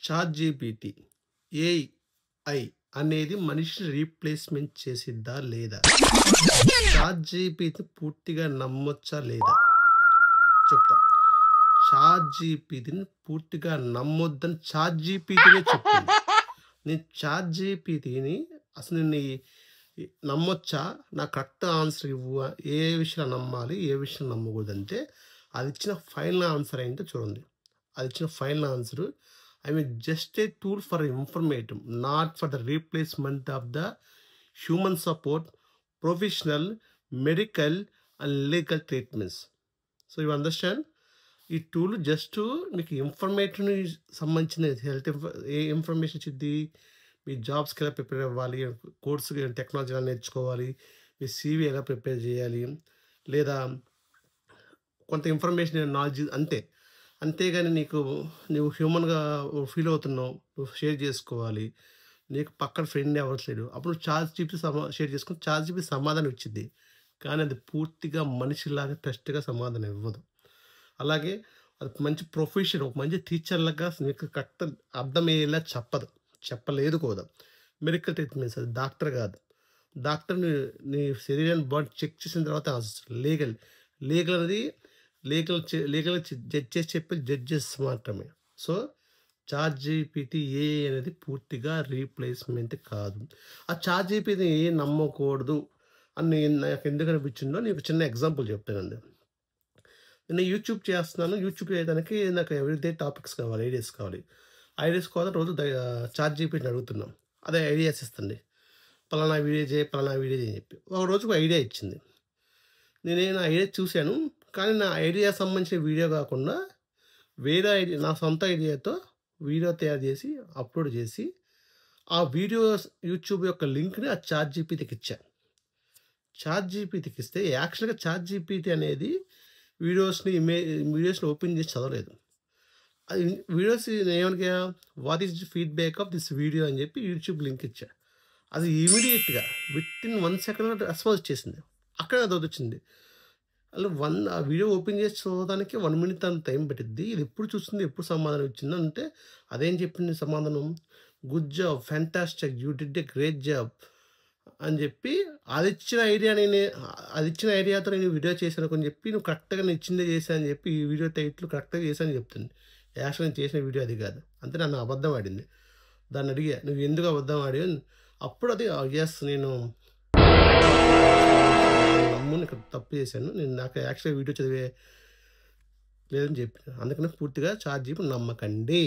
Chat GPT AI అనేది మనిషిని replacement చేసిద్దా లేదా? చాట్ జీపీటీ పూర్తిగా నమ్మొచ్చా లేదా? చెప్తా. చాట్ జీపీటీని పూర్తిగా నమ్మొద్దని చాట్ జీపీటీనే చెప్తుంది. నేను చాట్ జీపీటీని అసలు నేను నమ్మొచ్చా? నాకు కరెక్ట్ ఆన్సర్ ఇవ్వు. ఏ విషయం నమ్మాలి, ఏ విషయం నమ్మకూడదంటే అది ఇచ్చిన ఫైనల్ ఆన్సర్ ఏంటో చూడండి. అది ఇచ్చిన final answer I mean just a tool for informative, not for the replacement of the human support, professional, medical and legal treatments. So you understand? ఈ టూల్ జస్ట్ మీకు ఇన్ఫర్మేటివ్ సంబంధించిన హెల్త్ ఏ information ఇచ్చింది, మీ జాబ్స్కి ఎలా ప్రిపేర్ అవ్వాలి, course technology ఎలా నేర్చుకోవాలి, మీ CV ఎలా ప్రిపేర్ చేయాలి, లేదా కొంత ఇన్ఫర్మేషన్ నాలెడ్జ్ అంతే. అంతేగాని నువ్వు హ్యూమన్గా ఫీల్ అవుతున్నావు, నువ్వు షేర్ చేసుకోవాలి, నీకు పక్కన ఫ్రెండ్ ఎవరు లేడు, అప్పుడు చాట్ జీపీటీ షేర్ చేసుకుని చాట్ జీపీటీ సమాధానం ఇచ్చింది. కానీ అది పూర్తిగా మనిషిలాగా టెస్ట్గా సమాధానం ఇవ్వదు. అలాగే అది మంచి ప్రొఫెషన్, ఒక మంచి టీచర్లాగా నీకు కరెక్ట్ అర్థమయ్యేలా చెప్పలేదు కూడా. మెడికల్ ట్రీట్మెంట్స్, అది డాక్టర్ కాదు. డాక్టర్ నీ శరీరాన్ని బాడీ చెక్ చేసిన తర్వాత లీగల్ అనేది లీగల్ జడ్జ్ చేసి చెప్పే జడ్జెస్ మాత్రమే. సో చాట్ జీపీటీ ఏఐ అనేది పూర్తిగా రీప్లేస్మెంట్ కాదు. ఆ చాట్ జీపీటీ నమ్మకూడదు అని నాకు ఎందుకు అనిపించిందో నీకు చిన్న ఎగ్జాంపుల్ చెప్తానండి. నేను యూట్యూబ్ చేస్తున్నాను. యూట్యూబ్ చేయడానికి నాకు ఎవ్రీడే టాపిక్స్ కావాలి, ఐడియాస్ కావాలి. ఐడియాస్ కోసం రోజు చాట్ జీపీటీని అడుగుతున్నాం. అదే ఐడియాస్ ఇస్తుంది, పలానా వీడియో చేయి అని చెప్పి. ఒక రోజుకు ఐడియా ఇచ్చింది. నేను ఐడియా చూశాను, కానీ నా ఐడియా సంబంధించిన వీడియో కాకుండా వేరే ఐడియా, నా సొంత ఐడియాతో వీడియో తయారు చేసి అప్లోడ్ చేసి ఆ వీడియో యూట్యూబ్ యొక్క లింక్ని ఆ చాట్ జీపీటీకి ఇచ్చాను. చాట్ జీపీటీకి ఇస్తే యాక్చువల్గా చాట్ జీపీటీ అనేది వీడియోస్ని ఓపెన్ చేసి చదవలేదు. అది వీడియోస్ ఏమనిగా what is the feedback of this video అని చెప్పి యూట్యూబ్ లింక్ ఇచ్చా. అది ఇమీడియట్గా విత్ ఇన్ 1 సెకండ్ రెస్పాన్స్ చేసింది. అక్కడ అది వచ్చింది. అలా ఆ వీడియో ఓపెన్ చేసి చదవడానికి 1 మినిట్ అంత టైం పట్టిద్ది. ఇది ఎప్పుడు చూస్తుంది, ఎప్పుడు సమాధానం ఇచ్చింది అంటే అదేం చెప్పింది సమాధానం, good job, fantastic, you did a great job అని చెప్పి అది ఇచ్చిన ఐడియాతో నేను వీడియో చేశాను అని చెప్పి, నువ్వు కరెక్ట్గా నేను ఇచ్చిందే చేశాను అని చెప్పి ఈ వీడియో టైటిల్ కరెక్ట్గా చేశాను చెప్తుంది. యాక్చువల్ నేను చేసిన వీడియో అది కాదు. అంతే నన్ను అబద్ధం ఆడింది. దాన్ని అడిగా, నువ్వు ఎందుకు అబద్ధం ఆడావు? అప్పుడు అది ఎస్ నేను ఇక్కడ తప్పు చేశాను, నాకు యాక్చువల్గా వీడియో చదివే లేదని చెప్పి. అందుకని పూర్తిగా చాట్ జీపీటీ నమ్మకండి.